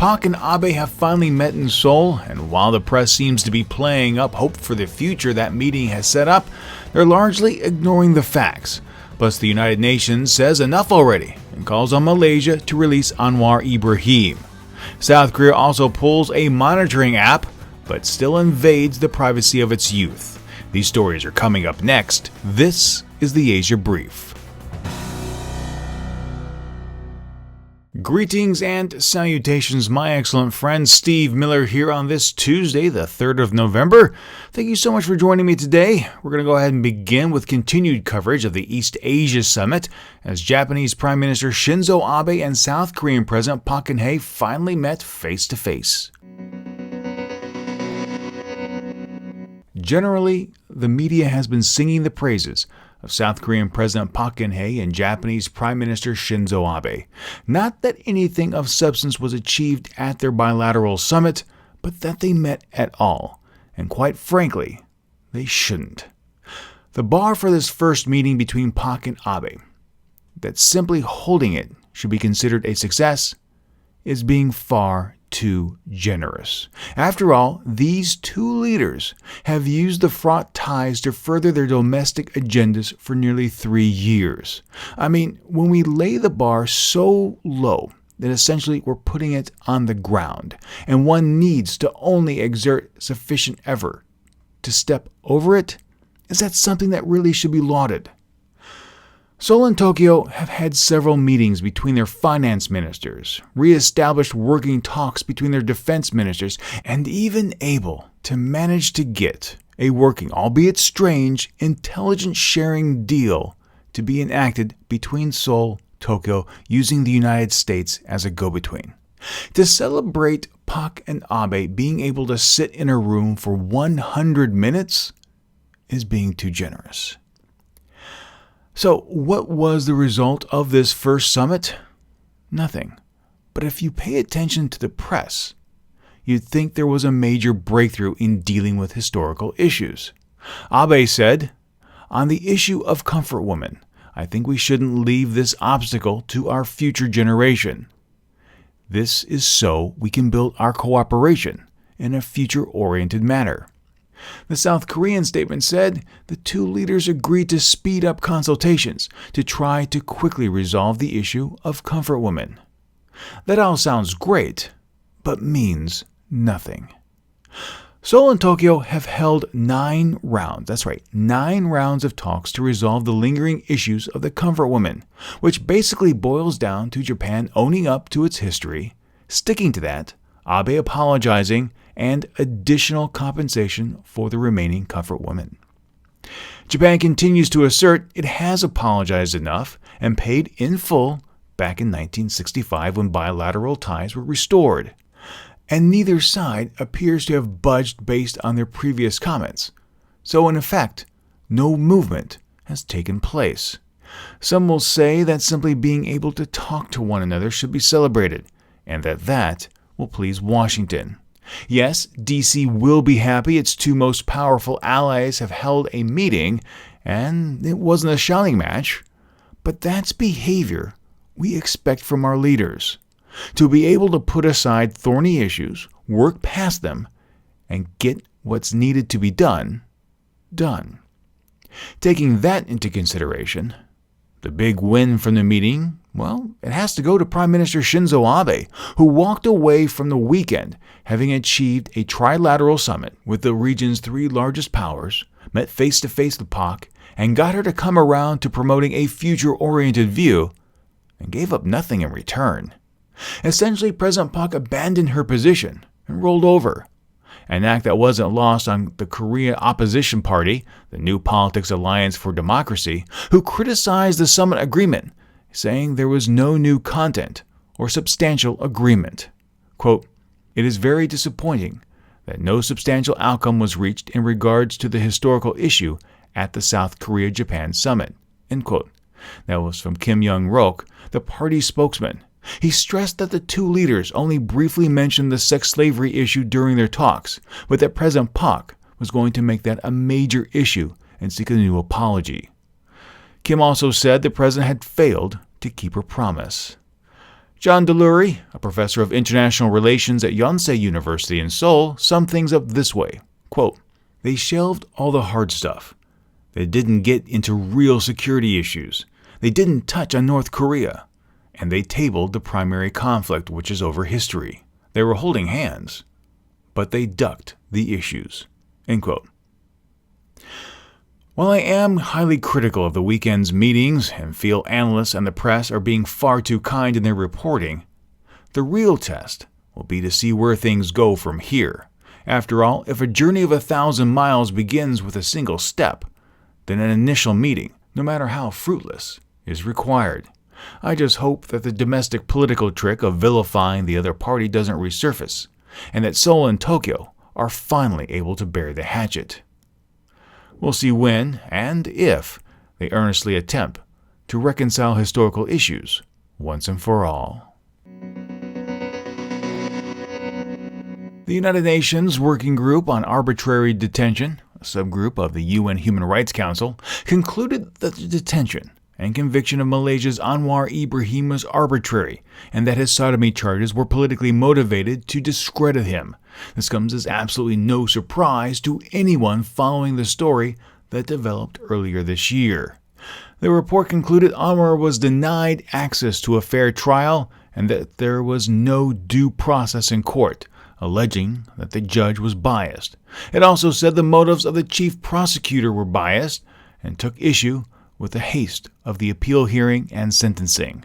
Park and Abe have finally met in Seoul, and while the press seems to be playing up hope for the future that meeting has set up, they're largely ignoring the facts. Plus, the United Nations says enough already and calls on Malaysia to release Anwar Ibrahim. South Korea also pulls a monitoring app, but still invades the privacy of its youth. These stories are coming up next. This is the Asia Brief. Greetings and salutations, my excellent friend. Steve Miller here on this Tuesday, the 3rd of November. Thank you so much for joining me today. We're going to go ahead and begin with continued coverage of the East Asia Summit as Japanese Prime Minister Shinzo Abe and South Korean President Park and Abe finally met face-to-face. Generally, the media has been singing the praises of South Korean President Park and Abe and Japanese Prime Minister Shinzo Abe. Not that anything of substance was achieved at their bilateral summit, but that they met at all. And quite frankly, they shouldn't. The bar for this first meeting between Park and Abe, that simply holding it should be considered a success, is being far too generous. After all, these two leaders have used the fraught ties to further their domestic agendas for nearly 3 years. I mean, when we lay the bar so low that essentially we're putting it on the ground, and one needs to only exert sufficient effort to step over it, is that something that really should be lauded? Seoul and Tokyo have had several meetings between their finance ministers, re-established working talks between their defense ministers, and even able to manage to get a working, albeit strange, intelligence sharing deal to be enacted between Seoul, Tokyo, using the United States as a go-between. To celebrate Park and Abe being able to sit in a room for 100 minutes is being too generous. So, what was the result of this first summit? Nothing. But if you pay attention to the press, you'd think there was a major breakthrough in dealing with historical issues. Abe said, "On the issue of comfort women, I think we shouldn't leave this obstacle to our future generation. This is so we can build our cooperation in a future-oriented manner." The South Korean statement said the two leaders agreed to speed up consultations to try to quickly resolve the issue of comfort women. That all sounds great, but means nothing. Seoul and Tokyo have held 9 rounds, that's right, 9 rounds of talks to resolve the lingering issues of the comfort women, which basically boils down to Japan owning up to its history, sticking to that, Abe apologizing, and additional compensation for the remaining comfort women. Japan continues to assert it has apologized enough and paid in full back in 1965 when bilateral ties were restored, and neither side appears to have budged based on their previous comments. So in effect, no movement has taken place. Some will say that simply being able to talk to one another should be celebrated, and that will please Washington. Yes, D.C. will be happy its two most powerful allies have held a meeting, and it wasn't a shouting match, but that's behavior we expect from our leaders. To be able to put aside thorny issues, work past them, and get what's needed to be done. Taking that into consideration, the big win from the meeting, well, it has to go to Prime Minister Shinzo Abe, who walked away from the weekend having achieved a trilateral summit with the region's 3 largest powers, met face-to-face with Park, and got her to come around to promoting a future-oriented view, and gave up nothing in return. Essentially, President Park abandoned her position and rolled over, an act that wasn't lost on the Korea Opposition Party, the New Politics Alliance for Democracy, who criticized the summit agreement, saying there was no new content or substantial agreement. Quote, "It is very disappointing that no substantial outcome was reached in regards to the historical issue at the South Korea-Japan summit." End quote. That was from Kim Young-rok, the party spokesman. He stressed that the two leaders only briefly mentioned the sex slavery issue during their talks, but that President Park was going to make that a major issue and seek a new apology. Kim also said the president had failed to keep her promise. Jean Delury, a professor of international relations at Yonsei University in Seoul, summed things up this way, quote, "They shelved all the hard stuff. They didn't get into real security issues. They didn't touch on North Korea. And they tabled the primary conflict, which is over history. They were holding hands, but they ducked the issues." End quote. While I am highly critical of the weekend's meetings and feel analysts and the press are being far too kind in their reporting, the real test will be to see where things go from here. After all, if a journey of 1,000 miles begins with a single step, then an initial meeting, no matter how fruitless, is required. I just hope that the domestic political trick of vilifying the other party doesn't resurface, and that Seoul and Tokyo are finally able to bury the hatchet. We'll see when and if they earnestly attempt to reconcile historical issues once and for all. The United Nations Working Group on Arbitrary Detention, a subgroup of the UN Human Rights Council, concluded that the detention and conviction of Malaysia's Anwar Ibrahim was arbitrary, and that his sodomy charges were politically motivated to discredit him. This comes as absolutely no surprise to anyone following the story that developed earlier this year. The report concluded Anwar was denied access to a fair trial and that there was no due process in court, alleging that the judge was biased. It also said the motives of the chief prosecutor were biased and took issue with the haste of the appeal hearing and sentencing.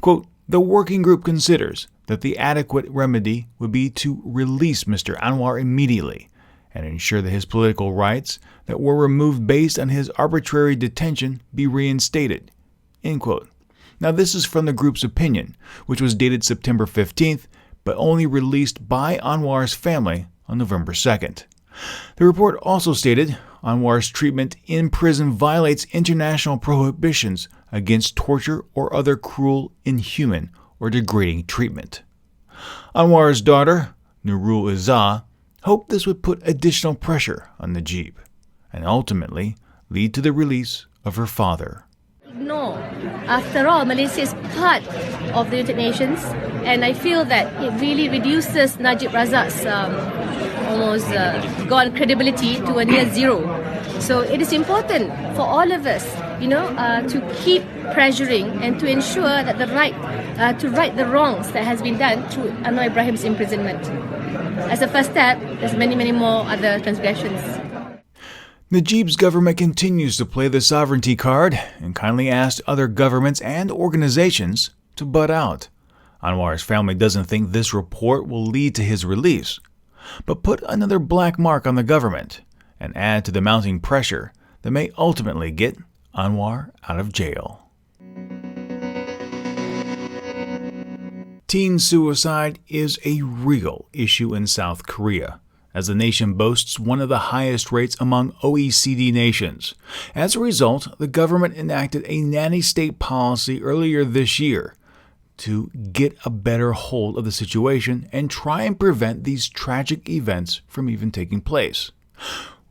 Quote, "The working group considers that the adequate remedy would be to release Mr. Anwar immediately and ensure that his political rights that were removed based on his arbitrary detention be reinstated." End quote. Now this is from the group's opinion, which was dated September 15th, but only released by Anwar's family on November 2nd. The report also stated Anwar's treatment in prison violates international prohibitions against torture or other cruel, inhuman, or degrading treatment. Anwar's daughter, Nurul Izzah, hoped this would put additional pressure on Najib and ultimately lead to the release of her father. No, after all, Malaysia is part of the United Nations, and I feel that it really reduces Najib Razak's almost gone credibility to a near zero. So it is important for all of us, to keep pressuring and to ensure that to right the wrongs that has been done through Anwar Ibrahim's imprisonment. As a first step, there's many more other transgressions. Najib's government continues to play the sovereignty card and kindly asked other governments and organizations to butt out. Anwar's family doesn't think this report will lead to his release, but put another black mark on the government and add to the mounting pressure that may ultimately get Anwar out of jail. Teen suicide is a real issue in South Korea, as the nation boasts one of the highest rates among OECD nations. As a result, the government enacted a nanny state policy earlier this year to get a better hold of the situation and try and prevent these tragic events from even taking place.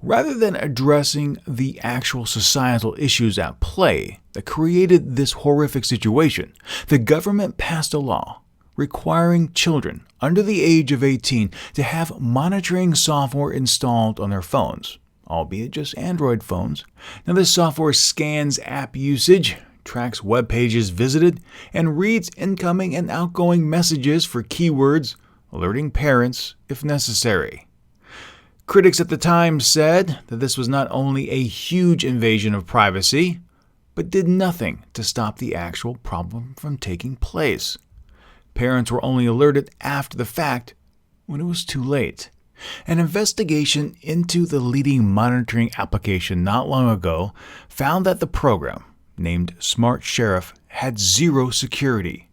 Rather than addressing the actual societal issues at play that created this horrific situation, the government passed a law requiring children under the age of 18 to have monitoring software installed on their phones, albeit just Android phones. Now, this software scans app usage, tracks web pages visited, and reads incoming and outgoing messages for keywords, alerting parents if necessary. Critics at the time said that this was not only a huge invasion of privacy, but did nothing to stop the actual problem from taking place. Parents were only alerted after the fact when it was too late. An investigation into the leading monitoring application not long ago found that the program, named Smart Sheriff, had zero security.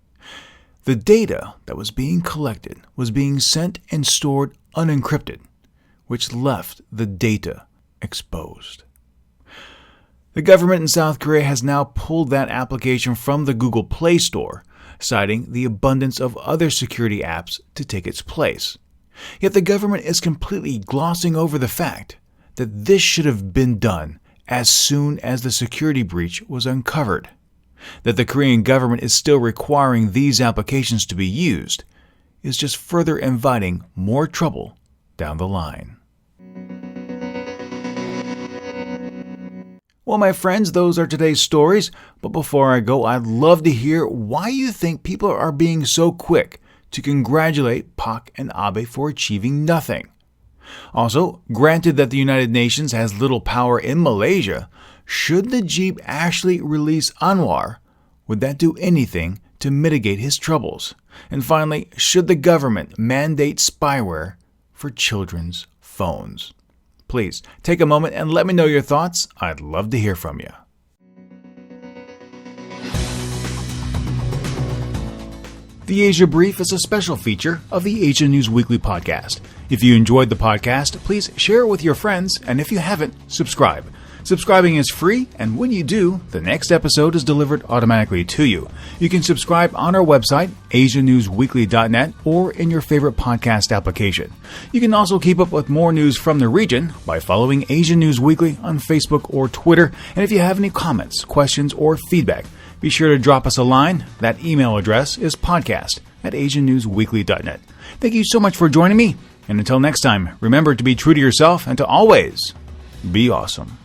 The data that was being collected was being sent and stored unencrypted, which left the data exposed. The government in South Korea has now pulled that application from the Google Play Store, citing the abundance of other security apps to take its place. Yet the government is completely glossing over the fact that this should have been done as soon as the security breach was uncovered. That the Korean government is still requiring these applications to be used is just further inviting more trouble down the line. Well, my friends, those are today's stories, but before I go, I'd love to hear why you think people are being so quick to congratulate Park and Abe for achieving nothing. Also, granted that the United Nations has little power in Malaysia, should the Jeep actually release Anwar? Would that do anything to mitigate his troubles? And finally, should the government mandate spyware for children's phones? Please take a moment and let me know your thoughts. I'd love to hear from you. The Asia Brief is a special feature of the Asia News Weekly podcast. If you enjoyed the podcast, please share it with your friends, and if you haven't, subscribe. Subscribing is free, and when you do, the next episode is delivered automatically to you. You can subscribe on our website, asianewsweekly.net, or in your favorite podcast application. You can also keep up with more news from the region by following Asia News Weekly on Facebook or Twitter. And if you have any comments, questions, or feedback, be sure to drop us a line. That email address is podcast@asianewsweekly.net. Thank you so much for joining me, and until next time, remember to be true to yourself and to always be awesome.